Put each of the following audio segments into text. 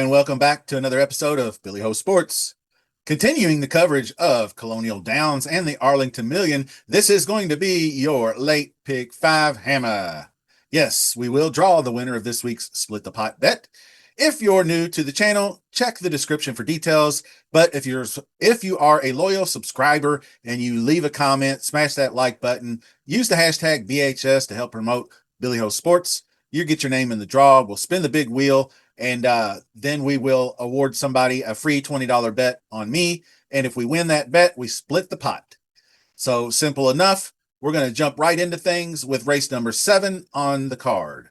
And welcome back to another episode of Billy Ho Sports. Continuing the coverage of Colonial Downs and the Arlington Million, this is going to be your late pick five hammer. Yes, we will draw the winner of this week's Split the Pot bet. If you're new to the channel, check the description for details. But if you are a loyal subscriber and you leave a comment, smash that like button, use the hashtag BHS to help promote Billy Ho Sports. You get your name in the draw. We'll spin the big wheel, and then we will award somebody a free $20 bet on me. And if we win that bet, we split the pot. So simple enough. We're going to jump right into things with race number 7 on the card.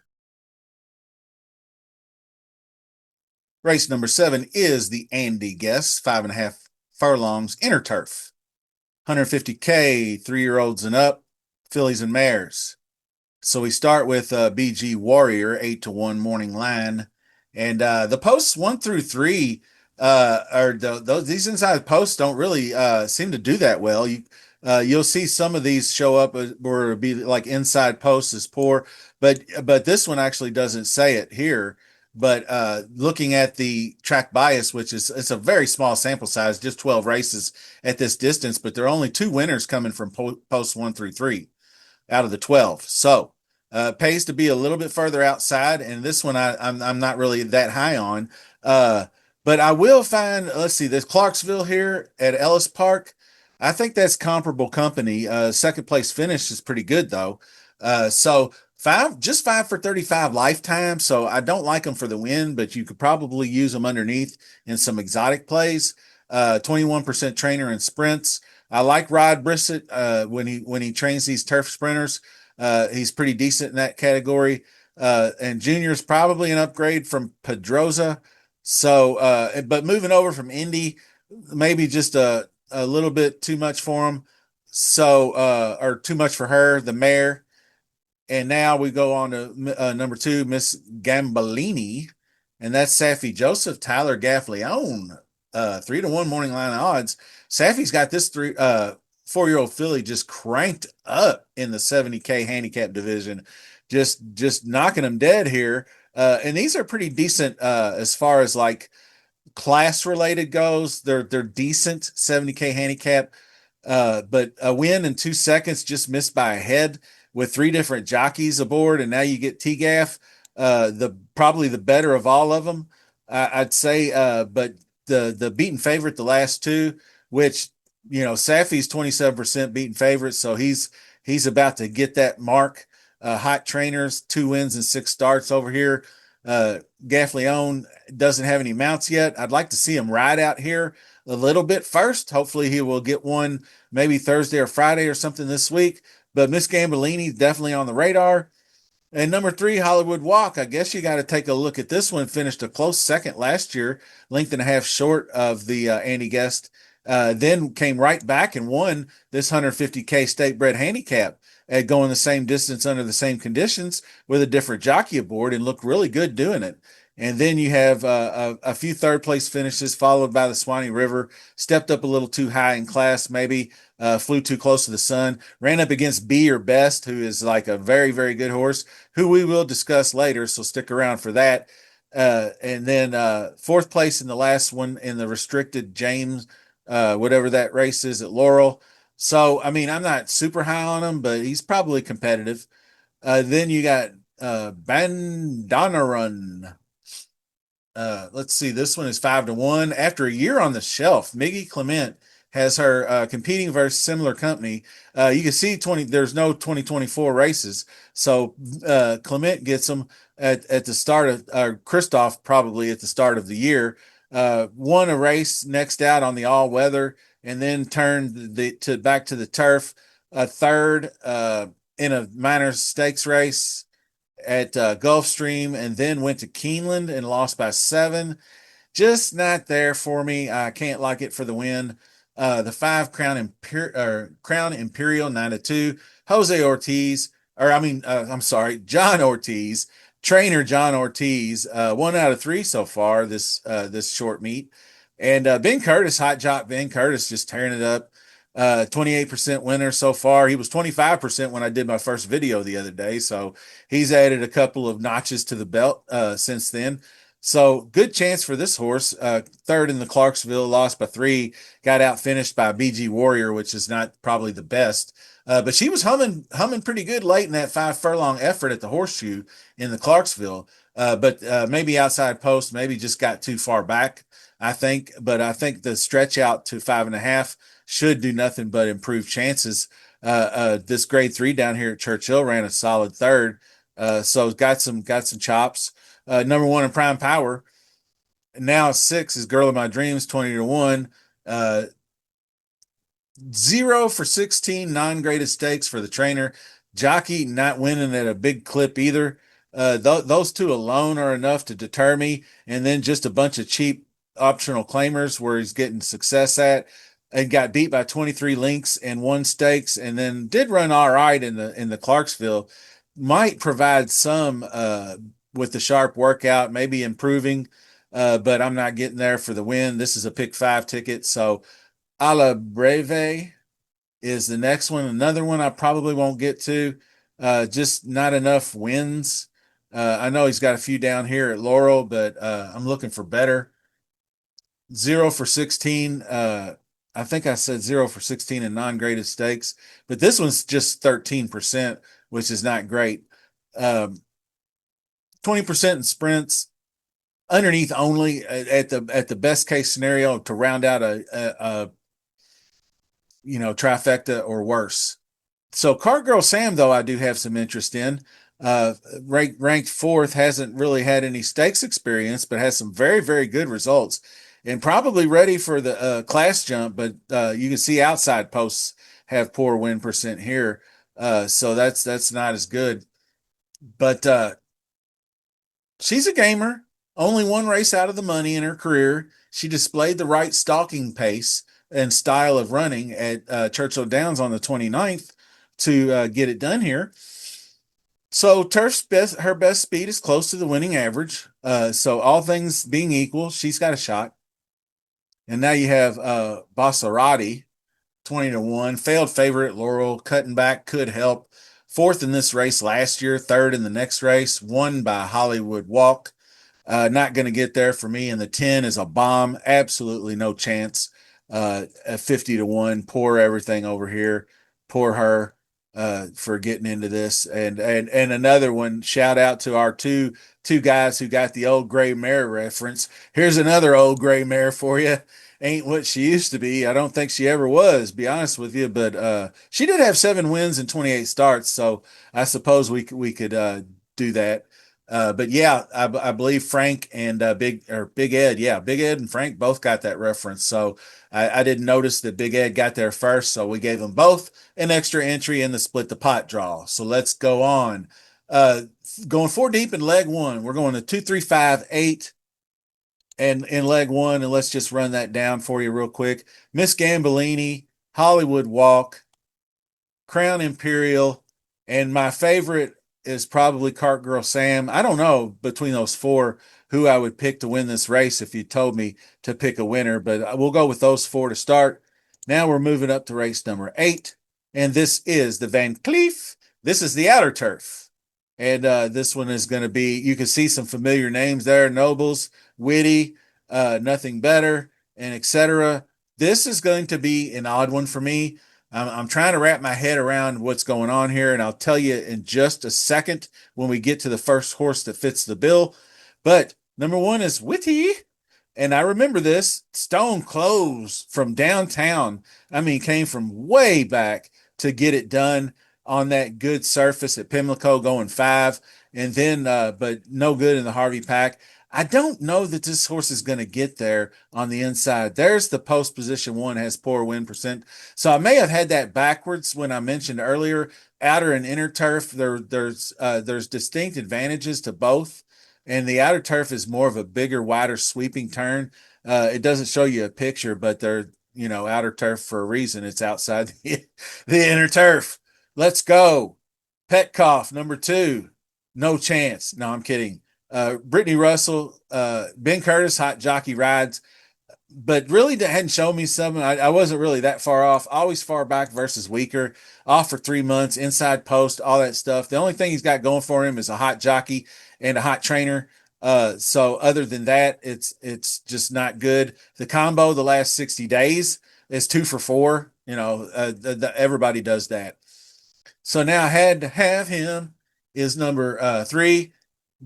Race number 7 is the Andy Guess 5.5 furlongs inner turf. 150K, 3-year-olds and up, fillies and mares. So we start with BG Warrior, 8-1 morning line. And the posts 1 through 3, these inside posts don't really seem to do that well. You'll see some of these show up or be like inside posts is poor, but this one actually doesn't say it here. But looking at the track bias, which is it's a very small sample size, just 12 races at this distance, but there are only 2 winners coming from posts 1 through 3 out of the 12. So pays to be a little bit further outside, and this one I'm not really that high on. But I will find, let's see, this Clarksville here at Ellis Park. I think that's comparable company. Second place finish is pretty good though. So just 5 for 35 lifetime. So I don't like them for the win, but you could probably use them underneath in some exotic plays. 21% trainer in sprints. I like Rod Brissett when he trains these turf sprinters. He's pretty decent in that category. And Junior's probably an upgrade from Pedroza. So, but moving over from Indy, maybe just a little bit too much for him. So, or too much for her, the mare. And now we go on to number 2, Miss Gambolini. And that's Safi Joseph, Tyler Gaffleone, 3-1 morning line odds. Safi's got this 4-year-old filly just cranked up in the 70K handicap division, just knocking them dead here. And these are pretty decent as far as like class related goes. They're decent 70K handicap, but a win in 2 seconds, just missed by a head with 3 different jockeys aboard, and now you get T-Gaff, probably the better of all of them, I'd say. But the beaten favorite, the last 2, which Safi's 27% beaten favorite, so he's about to get that mark. Hot trainers, 2 wins and 6 starts over here. Gaffleone doesn't have any mounts yet. I'd like to see him ride out here a little bit first. Hopefully he will get one maybe Thursday or Friday or something this week. But Miss Gambolini is definitely on the radar. And number 3, Hollywood Walk. I guess you got to take a look at this one. Finished a close second last year, length and a half short of the Andy Guest. Then came right back and won this 150K state bred handicap at going the same distance under the same conditions with a different jockey aboard, and looked really good doing it. And then you have a few third place finishes followed by the Swanee River. Stepped up a little too high in class, maybe flew too close to the sun. Ran up against Be Your Best, who is like a very, very good horse, who we will discuss later, so stick around for that. And then 4th place in the last one in the restricted James, whatever that race is at Laurel. So, I mean, I'm not super high on him, but he's probably competitive. Then you got Bandanarun. Let's see, this one is 5-1. After a year on the shelf, Miggy Clement has her competing versus similar company. You can see there's no 2024 races. So Clement gets them at the start of, Christoph probably at the start of the year. Won a race next out on the all-weather, and then turned back to the turf. A third in a minor stakes race at Gulfstream, and then went to Keeneland and lost by 7. Just not there for me. I can't like it for the win. The 5 Crown Imperial 9-2. Jose Ortiz, John Ortiz, trainer John Ortiz, 1 out of 3 so far this short meet. And Ben Curtis, hot jock Ben Curtis, just tearing it up. 28% winner so far. He was 25% when I did my first video the other day. So he's added a couple of notches to the belt since then. So good chance for this horse. Third in the Clarksville, lost by 3, got out finished by BG Warrior, which is not probably the best. But she was humming pretty good late in that 5 furlong effort at the Horseshoe in the Clarksville. But maybe outside post, maybe just got too far back, I think. But I think the stretch out to 5.5 should do nothing but improve chances. This grade 3 down here at Churchill ran a solid third. So got some chops. Number 1 in prime power. Now 6 is Girl of My Dreams, 20-1. 0 for 16 non-graded stakes for the trainer. Jockey not winning at a big clip either. Those two alone are enough to deter me. And then just a bunch of cheap optional claimers where he's getting success at, and got beat by 23 links and 1 stakes, and then did run all right in the Clarksville. Might provide some with the sharp workout, maybe improving, but I'm not getting there for the win. This is a pick 5 ticket, so a la Breve is the next one. Another one I probably won't get to. Just not enough wins. I know he's got a few down here at Laurel, but I'm looking for better. 0 for 16. I think I said 0 for 16 in non-graded stakes, but this one's just 13%, which is not great. 20% in sprints, underneath only at the best case scenario to round out a trifecta or worse. So Cart Girl Sam, though, I do have some interest in. Ranked 4th, hasn't really had any stakes experience, but has some very, very good results, and probably ready for the class jump. But you can see outside posts have poor win percent here, so that's not as good. But she's a gamer. Only 1 race out of the money in her career. She displayed the right stalking pace and style of running at Churchill Downs on the 29th to get it done here. So her best speed is close to the winning average. So all things being equal, she's got a shot. And now you have Basarati, 20-1, failed favorite. Laurel cutting back could help. 4th in this race last year, 3rd in the next race, won by Hollywood Walk. Not going to get there for me. And the 10 is a bomb. Absolutely no chance. 50-1. Poor everything over here. Poor her for getting into this. And another one. Shout out to our two guys who got the old gray mare reference. Here's another old gray mare for you. Ain't what she used to be. I don't think she ever was, be honest with you. But she did have 7 wins and 28 starts. So I suppose we could do that. But yeah, I believe Frank and Big Ed, yeah, Big Ed and Frank both got that reference. So I didn't notice that Big Ed got there first, so we gave them both an extra entry in the split the pot draw. So let's go on. Going 4 deep in leg 1, we're going to 2, 3, 5, 8, and in leg 1, and let's just run that down for you real quick. Miss Gambolini, Hollywood Walk, Crown Imperial, and my favorite is probably Cart Girl Sam. I don't know between those 4 who I would pick to win this race if you told me to pick a winner, but we'll go with those 4 to start. Now we're moving up to race number 8, and this is the Van Cleef. This is the outer turf. And this one is going to be, you can see some familiar names there, Nobles, Witty, Nothing Better, and etc. This is going to be an odd one for me. I'm trying to wrap my head around what's going on here, and I'll tell you in just a second when we get to the first horse that fits the bill. But number 1 is Witty, and I remember this. Stone Clothes from downtown. I mean, came from way back to get it done on that good surface at Pimlico, going 5, and then but no good in the Harvey pack. I don't know that this horse is going to get there on the inside. There's the post position 1, has poor win percent. So I may have had that backwards when I mentioned earlier, outer and inner turf. There's distinct advantages to both. And the outer turf is more of a bigger, wider sweeping turn. It doesn't show you a picture, but they're, outer turf for a reason. It's outside the inner turf. Let's go. Petkoff, number 2. No chance. No, I'm kidding. Brittany Russell, Ben Curtis, hot jockey rides, but really hadn't shown me something. I wasn't really that far off. Always far back versus weaker. Off for 3 months, inside post, all that stuff. The only thing he's got going for him is a hot jockey and a hot trainer. So other than that, it's just not good. The combo the last 60 days is 2 for 4. Everybody does that. So now I had to have him is number 3.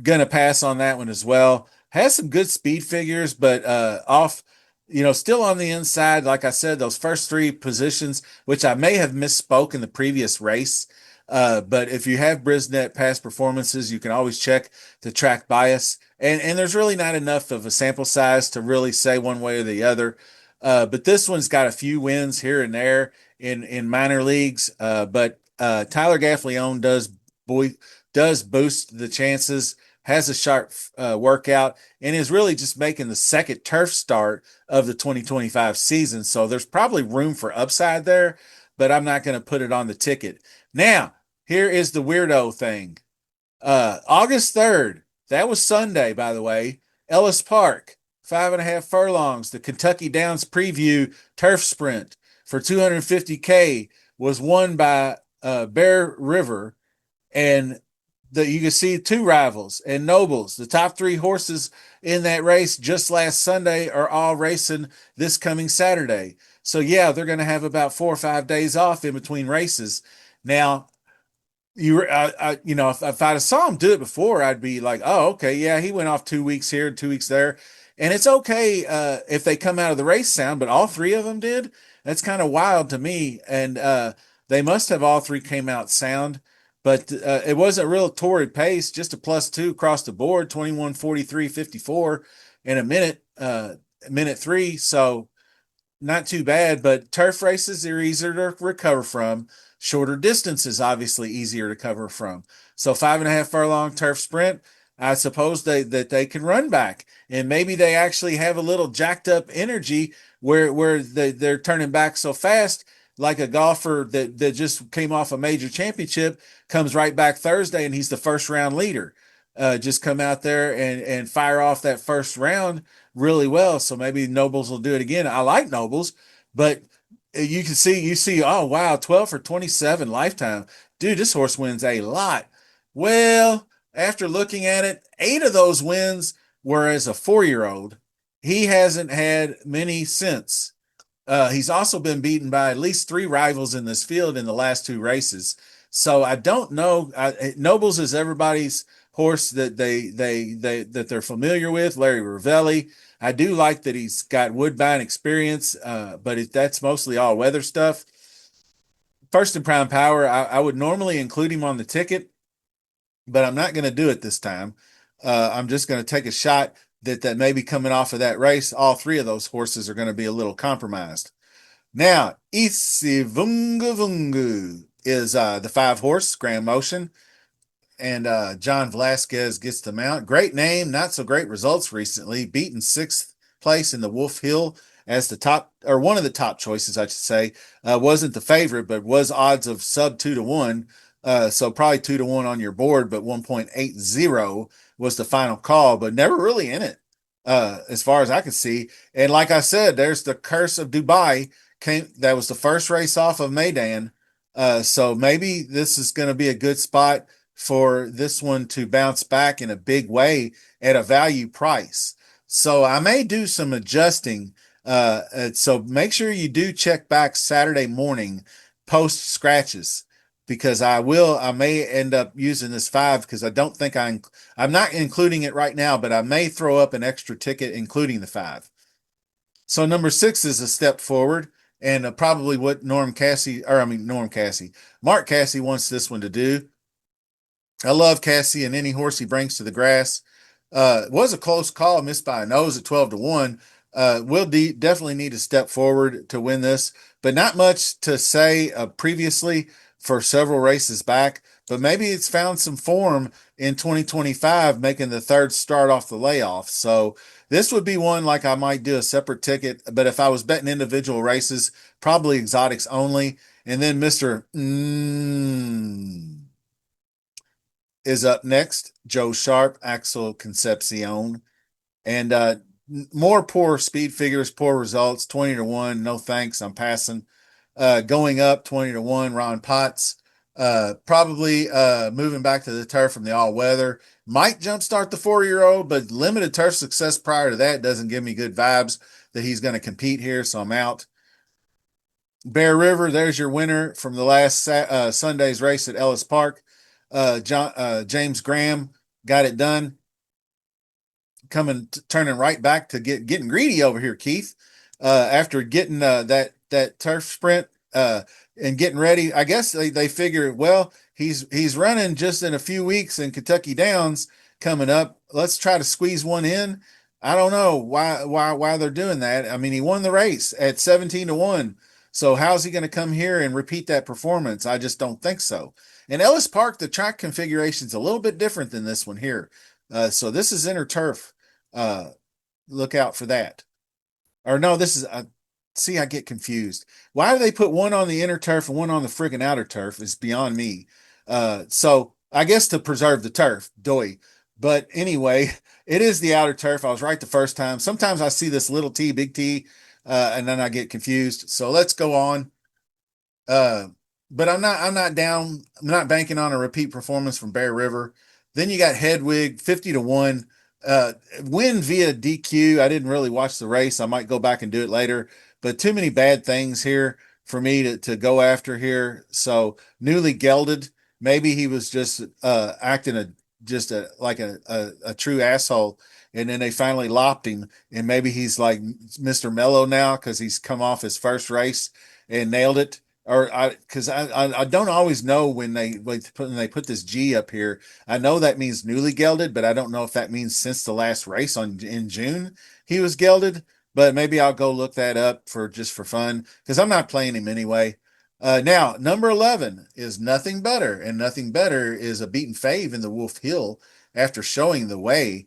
Gonna pass on that one as well. Has some good speed figures, but off, still on the inside. Like I said, those first 3 positions, which I may have misspoke in the previous race. But if you have Brisnet past performances, you can always check the track bias. And there's really not enough of a sample size to really say one way or the other. But this one's got a few wins here and there in minor leagues. But Tyler Gaffleone does boost the chances, has a sharp workout, and is really just making the second turf start of the 2025 season. So there's probably room for upside there, but I'm not going to put it on the ticket. Now, here is the weirdo thing. August 3rd, that was Sunday, by the way, Ellis Park, 5.5 furlongs, the Kentucky Downs Preview Turf Sprint for 250K was won by Bear River, and you can see 2 rivals and nobles. The top 3 horses in that race just last Sunday are all racing this coming Saturday. So yeah, they're going to have about 4 or 5 days off in between races. Now, if I'd saw him do it before, I'd be like, oh, okay, yeah, he went off 2 weeks here, 2 weeks there, and it's okay if they come out of the race sound. But all 3 of them did. That's kind of wild to me, and they must have all 3 came out sound. But it wasn't a real torrid pace, just a +2 across the board, 21:43:54 in minute 3. So not too bad, but turf races are easier to recover from. Shorter distances, obviously easier to cover from. So 5.5 furlong turf sprint, I suppose that they can run back, and maybe they actually have a little jacked up energy where they're turning back so fast, like a golfer that just came off a major championship comes right back Thursday and he's the first round leader. Just come out there and fire off that first round really well. So maybe Nobles will do it again. I like Nobles, but you see, oh wow, 12 for 27 lifetime. Dude, this horse wins a lot. Well, after looking at it, 8 of those wins were as a 4-year-old. He hasn't had many since. He's also been beaten by at least 3 rivals in this field in the last 2 races. So I don't know. Nobles is everybody's horse that they're familiar with. Larry Ravelli. I do like that he's got Woodbine experience, but that's mostly all weather stuff. First in Prime Power, I would normally include him on the ticket, but I'm not going to do it this time. I'm just going to take a shot that maybe coming off of that race, all 3 of those horses are going to be a little compromised. Now, Isivunga Vungu is the 5 horse Grand Motion, and John Velasquez gets the mount. Great name, not so great results recently. Beaten 6th place in the Wolf Hill as the top, or one of the top choices, I should say. Wasn't the favorite, but was odds of sub 2-1. So probably 2-1 on your board, but 1.80 was the final call, but never really in it, as far as I could see. And like I said, there's the Curse of Dubai. That was the first race off of Maidan. So maybe this is going to be a good spot for this one to bounce back in a big way at a value price. So I may do some adjusting. So make sure you do check back Saturday morning post scratches, because I may end up using this 5 because I don't think I'm not including it right now, but I may throw up an extra ticket including the 5. So number 6 is a step forward, and probably what Mark Casse wants this one to do. I love Casse and any horse he brings to the grass. It was a close call, missed by a nose at 12-1. Will definitely need to step forward to win this, but not much to say previously for several races back. But maybe it's found some form in 2025, making the 3rd start off the layoff. So this would be one like I might do a separate ticket. But if I was betting individual races, probably exotics only. And then Mr. Is up next. Joe Sharp, Axel Concepcion. And more poor speed figures, poor results. 20-1, no thanks, I'm passing. Going up 20-1, Ron Potts. Probably moving back to the turf from the all weather might jumpstart the 4-year-old, but limited turf success prior to that doesn't give me good vibes that he's going to compete here, so I'm out. Bear River, there's your winner from the last Sunday's race at Ellis Park. James Graham got it done. Turning right back to getting greedy over here, Keith. After getting that turf sprint and getting ready, I guess they figure, well, he's running just in a few weeks in Kentucky Downs coming up. Let's try to squeeze one in. I don't know why they're doing that. I mean, he won the race at 17-1. So how's he going to come here and repeat that performance? I just don't think so. In Ellis Park, the track configuration is a little bit different than this one here. So this is inner turf. Look out for that. Or no, this is see, I get confused. Why do they put one on the inner turf and one on the friggin' outer turf is beyond me. So I guess to preserve the turf, doy. But anyway, it is the outer turf. I was right the first time. Sometimes I see this little T, big T, and then I get confused. So let's go on. But I'm not down. I'm not banking on a repeat performance from Bear River. Then you got Hedwig, 50-1. Win via DQ. I didn't really watch the race. I might go back and do it later, but too many bad things here for me to go after here. So newly gelded. Maybe he was just acting like a true asshole, and then they finally lopped him, and maybe he's like Mr. Mellow now because he's come off his first race and nailed it. Or I don't always know when they put this G up here. I know that means newly gelded, but I don't know if that means since the last race in June he was gelded. But maybe I'll go look that up for fun because I'm not playing him anyway. Now number 11 is Nothing Better, and Nothing Better is a beaten fave in the Wolf Hill after showing the way,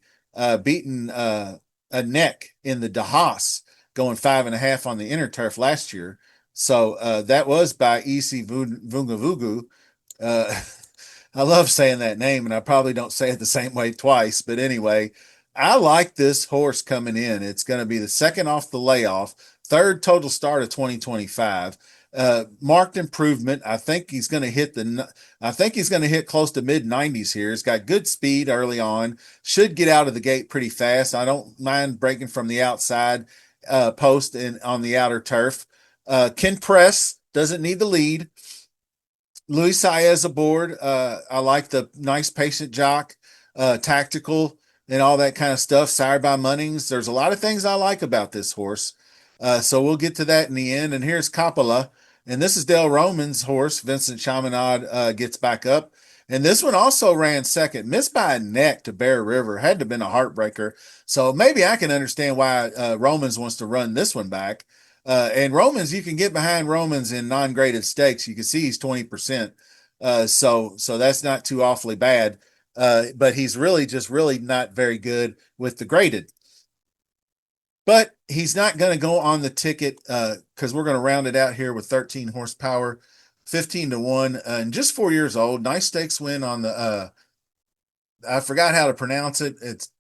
beating a neck in the DeHaas, going 5.5 on the inner turf last year. So that was by EC Vungavugu. I love saying that name, and I probably don't say it the same way twice. But anyway, I like this horse coming in. It's going to be the second off the layoff, third total start of 2025. Marked improvement. I think he's going to hit close to mid 90s here. He's got good speed early on. Should get out of the gate pretty fast. I don't mind breaking from the outside post on the outer turf. Can press, doesn't need the lead. Luis Saez aboard. I like the nice patient jock, tactical, and all that kind of stuff. Sired by Munnings. There's a lot of things I like about this horse. So we'll get to that in the end. And here's Coppola. And this is Del Roman's horse. Vincent Chaminade gets back up. And this one also ran second. Missed by a neck to Bear River. Had to have been a heartbreaker. So maybe I can understand why Romans wants to run this one back. And Romans, you can get behind Romans in non-graded stakes. You can see he's 20%. So that's not too awfully bad. But he's really not very good with the graded. But he's not going to go on the ticket because we're going to round it out here with 13 horsepower, 15-1, and just 4 years old. Nice stakes win on the I forgot how to pronounce it. It's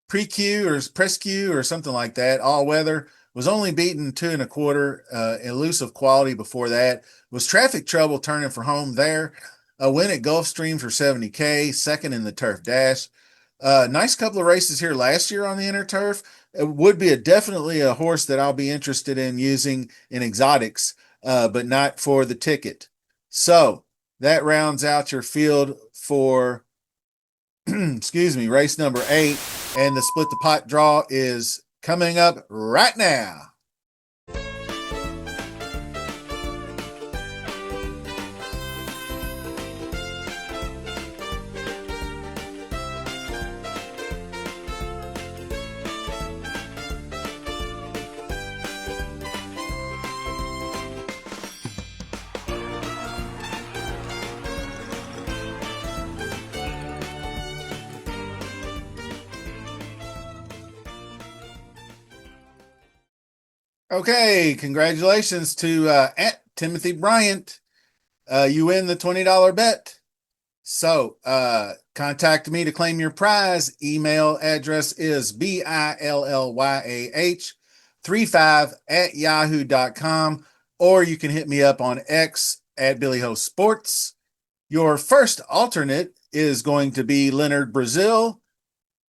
Pre-Q or Presque or something like that. All weather. Was only beaten 2 1/4, elusive quality before that. Was traffic trouble turning for home there. A win at Gulfstream for 70K, second in the turf dash. Nice couple of races here last year on the inner turf. It would be definitely a horse that I'll be interested in using in exotics, but not for the ticket. So that rounds out your field for, race number 8. And the split the pot draw is coming up right now. Okay, congratulations to at Timothy Bryant. You win the $20 bet. So contact me to claim your prize. Email address is BILLYAH35 @yahoo.com, or you can hit me up on X at Billy Ho Sports. Your first alternate is going to be Leonard Brazil,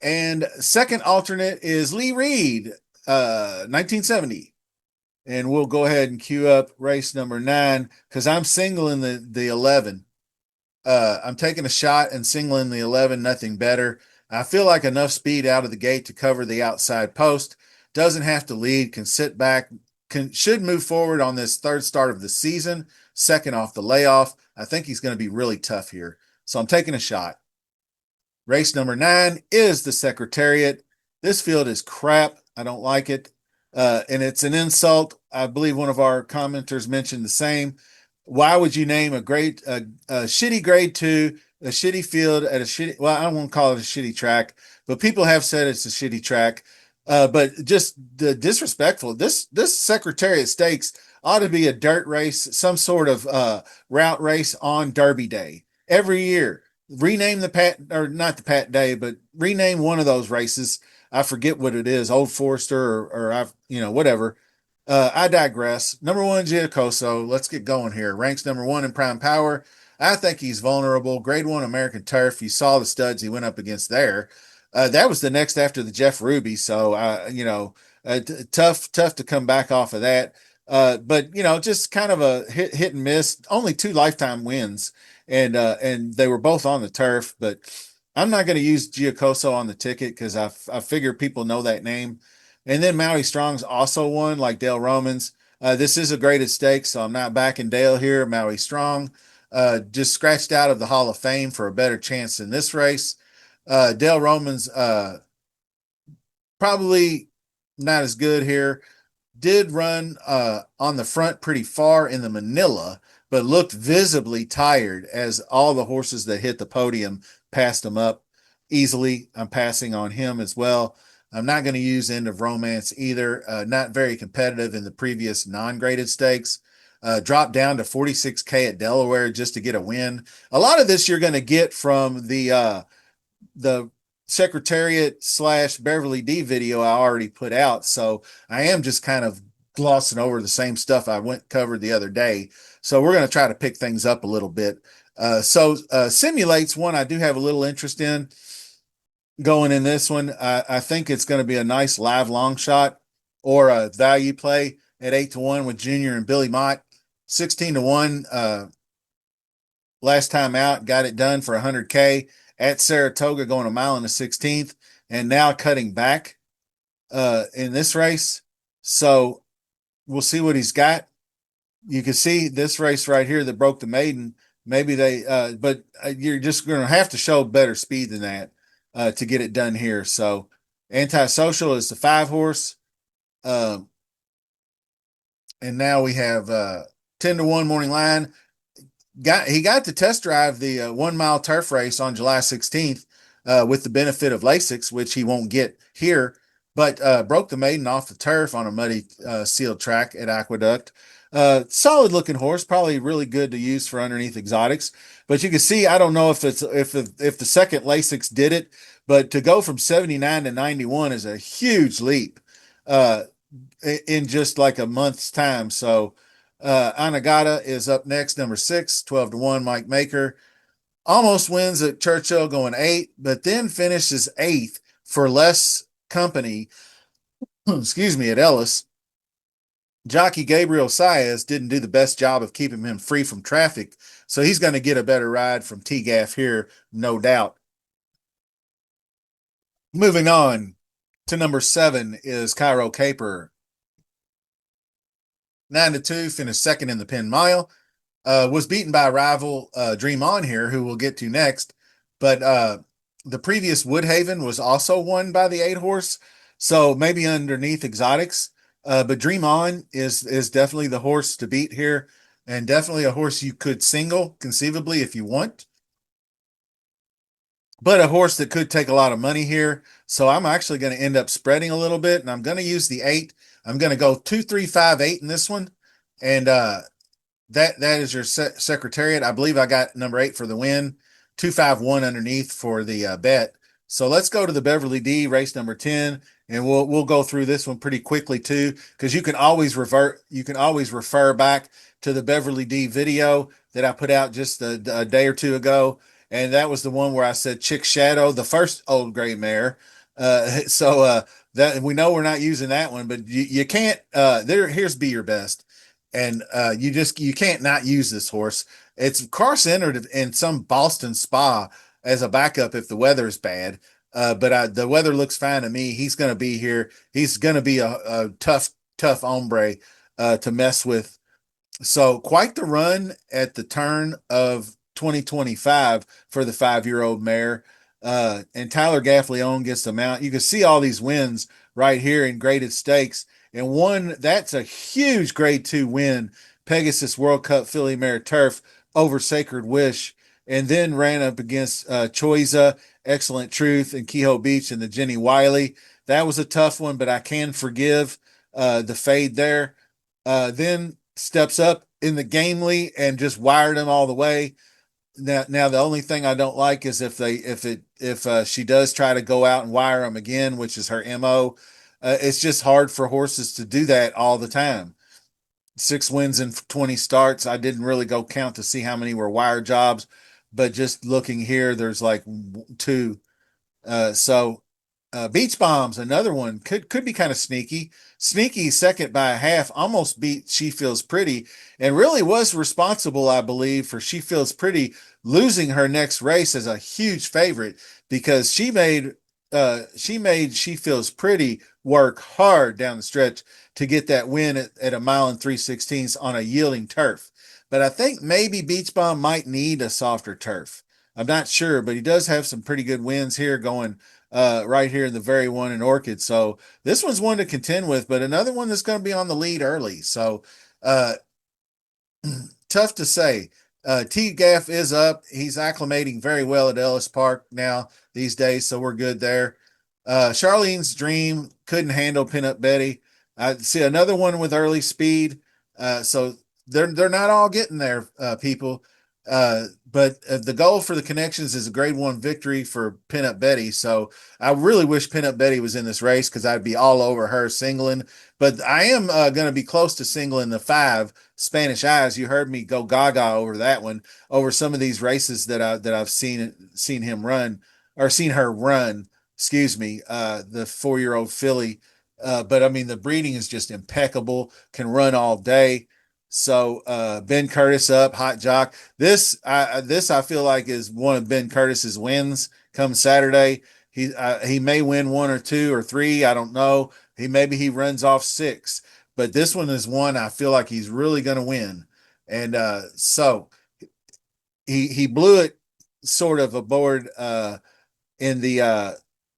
and second alternate is Lee Reed, 1970. And we'll go ahead and queue up race number 9 because I'm singling the 11. I'm taking a shot and singling the 11, nothing better. I feel like enough speed out of the gate to cover the outside post. Doesn't have to lead, can sit back, should move forward on this third start of the season, second off the layoff. I think he's going to be really tough here. So I'm taking a shot. Race number 9 is the Secretariat. This field is crap. I don't like it. And it's an insult. I believe one of our commenters mentioned the same. Why would you name a shitty grade 2, a shitty field at a shitty, well, I don't want to call it a shitty track, but people have said it's a shitty track. But just the disrespectful. This Secretariat Stakes ought to be a dirt race, some sort of route race on Derby Day every year. Rename the Pat, or not the Pat Day, but rename one of those races. I forget what it is, Old Forester or I've, whatever. I digress. Number 1, Giacoso. Let's get going here. Ranks number 1 in prime power. I think he's vulnerable. Grade 1 American turf. You saw the studs he went up against there. That was the next after the Jeff Ruby. So, tough to come back off of that. But just kind of a hit and miss. Only 2 lifetime wins, and they were both on the turf. But I'm not going to use Giacoso on the ticket because I figure people know that name. And then Maui Strong's also won, like Dale Romans. This is a graded stake, so I'm not backing Dale here. Maui Strong just scratched out of the Hall of Fame for a better chance in this race. Dale Romans probably not as good here. Did run on the front pretty far in the Manila, but looked visibly tired as all the horses that hit the podium passed him up easily. I'm passing on him as well. I'm not going to use End of Romance either. Not very competitive in the previous non-graded stakes. Dropped down to 46K at Delaware just to get a win. A lot of this you're going to get from the Secretariat / Beverly D video I already put out. So I am just kind of glossing over the same stuff I covered the other day. So we're going to try to pick things up a little bit. Simulates one I do have a little interest in going in this one. I think it's going to be a nice live long shot or a value play at 8-1 with Junior and Billy Mott. 16-1 last time out, got it done for 100K at Saratoga, going a mile in the 16th, and now cutting back in this race. So we'll see what he's got. You can see this race right here that broke the maiden. Maybe but you're just going to have to show better speed than that to get it done here. So Antisocial is the 5 horse. And now we have 10-1 morning line. He got to test drive the 1 mile turf race on July 16th with the benefit of Lasix, which he won't get here, but broke the maiden off the turf on a muddy sealed track at Aqueduct. Solid looking horse, probably really good to use for underneath exotics. But you can see, I don't know if the second Lasix did it, but to go from 79 to 91 is a huge leap in just like a month's time. So Anagata is up next, number 6, 12-1, Mike Maker. Almost wins at Churchill going 8, but then finishes 8th for less company, excuse me, at Ellis. Jockey Gabriel Saez didn't do the best job of keeping him free from traffic, so he's going to get a better ride from T-Gaff here, no doubt. Moving on to number 7 is Cairo Caper. 9-2, finished second in the Penn Mile. Was beaten by rival Dream On here, who we'll get to next. But the previous Woodhaven was also won by the 8 horse, so maybe underneath exotics. But Dream On is definitely the horse to beat here, and definitely a horse you could single conceivably if you want. But a horse that could take a lot of money here. So I'm actually going to end up spreading a little bit, and I'm going to use the 8. I'm going to go 2, 3, 5, 8 in this one. And that is your Secretariat. I believe I got number 8 for the win, 2-5-1 underneath for the bet. So let's go to the Beverly D race number 10, and we'll go through this one pretty quickly too, because you can always refer back to the Beverly D video. that I put out just a day or two ago, and that was the one where I said Chick Shadow, the first old gray mare. So that we know we're not using that one, but you can't. Here's Be Your Best, and you can't not use this horse. It's Carson entered in some Boston spa as a backup if the weather's bad. But the weather looks fine to me. He's going to be here. He's going to be a tough hombre to mess with. So quite the run at the turn of 2025 for the 5-year-old mare. And Tyler Gaffleon gets the mount. You can see all these wins right here in graded stakes. And one that's a huge grade 2 win, Pegasus World Cup Filly Mare Turf over Sacred Wish, and then ran up against Choiza, Excellent Truth, and Kehoe Beach and the Jenny Wiley. That was a tough one, but I can forgive the fade there. Then steps up in the gamely and just wired them all the way. Now the only thing I don't like is if she does try to go out and wire them again, which is her mo. It's just hard for horses to do that all the time. 6 wins in 20 starts. I didn't really go count to see how many were wire jobs, but just looking here, there's like 2. So Beach Bombs, another one could be kind of sneaky. Sneaky second by a half, almost beat She Feels Pretty, and really was responsible, I believe, for She Feels Pretty losing her next race as a huge favorite because she made She Feels Pretty work hard down the stretch to get that win at a mile and 3/16 on a yielding turf. But I think maybe Beach Bomb might need a softer turf. I'm not sure, but he does have some pretty good wins here going right here in the very one in Orchid. So this one's one to contend with, but another one that's going to be on the lead early. So uh, tough to say. T Gaff is up. He's acclimating very well at Ellis Park now these days, so we're good there. Charlene's Dream couldn't handle Pinup Betty. I see another one with early speed. So they're not all getting there, people. But the goal for the connections is a grade 1 victory for Pinup Betty. So I really wish Pinup Betty was in this race because I'd be all over her singling. But I am going to be close to singling the 5 Spanish Eyes. You heard me go gaga over that one, over some of these races that I've seen him run or seen her run. Excuse me, the 4-year-old filly. But I mean, the breeding is just impeccable. Can run all day. So Ben Curtis up, hot jock. This I feel like is one of Ben Curtis's wins come Saturday. He may win 1 or 2 or 3. I don't know. Maybe he runs off 6, but this one is one I feel like he's really going to win. And so he blew it sort of aboard in the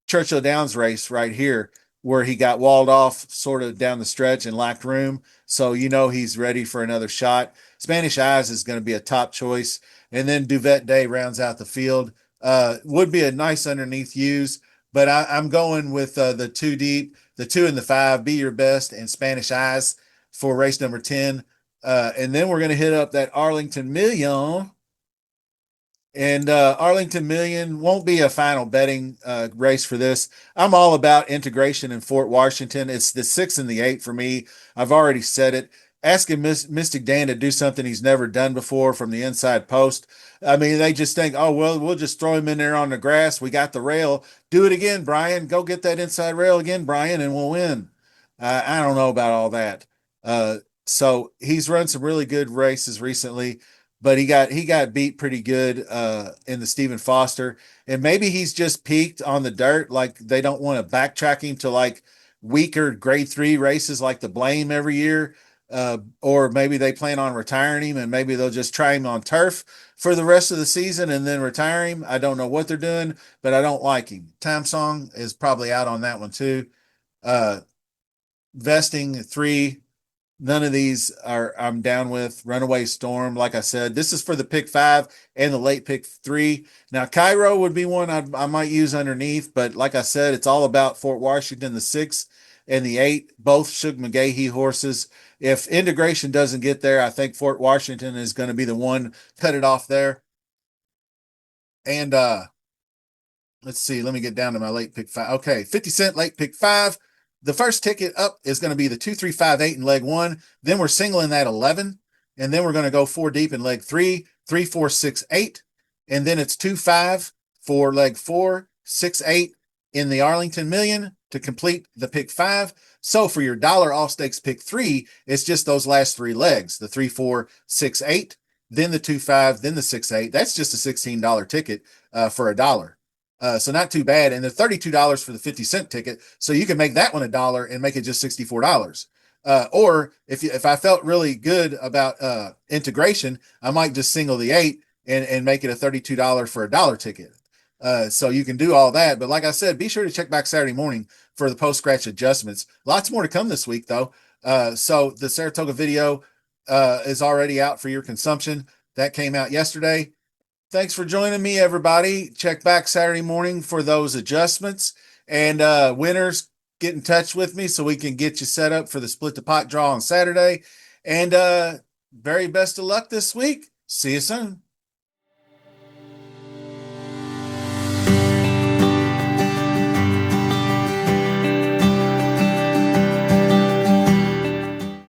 Churchill Downs race right here, where he got walled off sort of down the stretch and lacked room. So he's ready for another shot. Spanish Eyes is going to be a top choice. And then Duvet Day rounds out the field. Would be a nice underneath use, but I'm going with the 2 deep, the 2 and the 5, Be Your Best, and Spanish Eyes for race number 10. And then we're going to hit up that Arlington Million. And Arlington Million won't be a final betting race for this. I'm all about integration in Fort Washington. It's the 6 and the 8 for me. I've already said it. Asking Mystic Dan to do something he's never done before from the inside post. I mean, they just think, oh, well, we'll just throw him in there on the grass. We got the rail. Do it again, Brian. Go get that inside rail again, Brian, and we'll win. I don't know about all that. So he's run some really good races recently, but he got beat pretty good in the Stephen Foster, and maybe he's just peaked on the dirt. Like they don't want to backtrack him to like weaker grade 3 races like the Blame every year, or maybe they plan on retiring him, and maybe they'll just try him on turf for the rest of the season and then retire him. I don't know what they're doing, but I don't like him. Time Song is probably out on that one too. Uh, Vesting 3. None of these I'm down with. Runaway Storm, like I said, this is for the pick 5 and the late pick 3. Now Cairo would be one I might use underneath, but like I said, it's all about Fort Washington, the 6 and the 8, both Shug McGahee horses. If integration doesn't get there, I think Fort Washington is going to be the one cut it off there. And let's see, let me get down to my late pick 5. Okay, 50 cent late pick 5. The first ticket up is going to be the 2358 in leg 1. Then we're singling that 11. and then we're going to go 4 deep in leg 3, 3, 4, 6, 8, and then it's 2, 5 for leg 4, 6, 8 in the Arlington Million to complete the pick 5. So for your dollar all stakes pick 3, it's just those last 3 legs, the 3, 4, 6, 8, then the 2, 5, then the 6, 8. That's just a $16 ticket for $1. So not too bad. And the $32 for the 50-cent ticket. So you can make that one $1 and make it just $64. Or if I felt really good about integration, I might just single the 8 and make it a $32 for $1 ticket. So you can do all that. But like I said, be sure to check back Saturday morning for the post-scratch adjustments. Lots more to come this week, though. So the Saratoga video is already out for your consumption. That came out yesterday. Thanks for joining me, everybody. Check back Saturday morning for those adjustments. And winners, get in touch with me so we can get you set up for the split the pot draw on Saturday. And very best of luck this week. See you soon.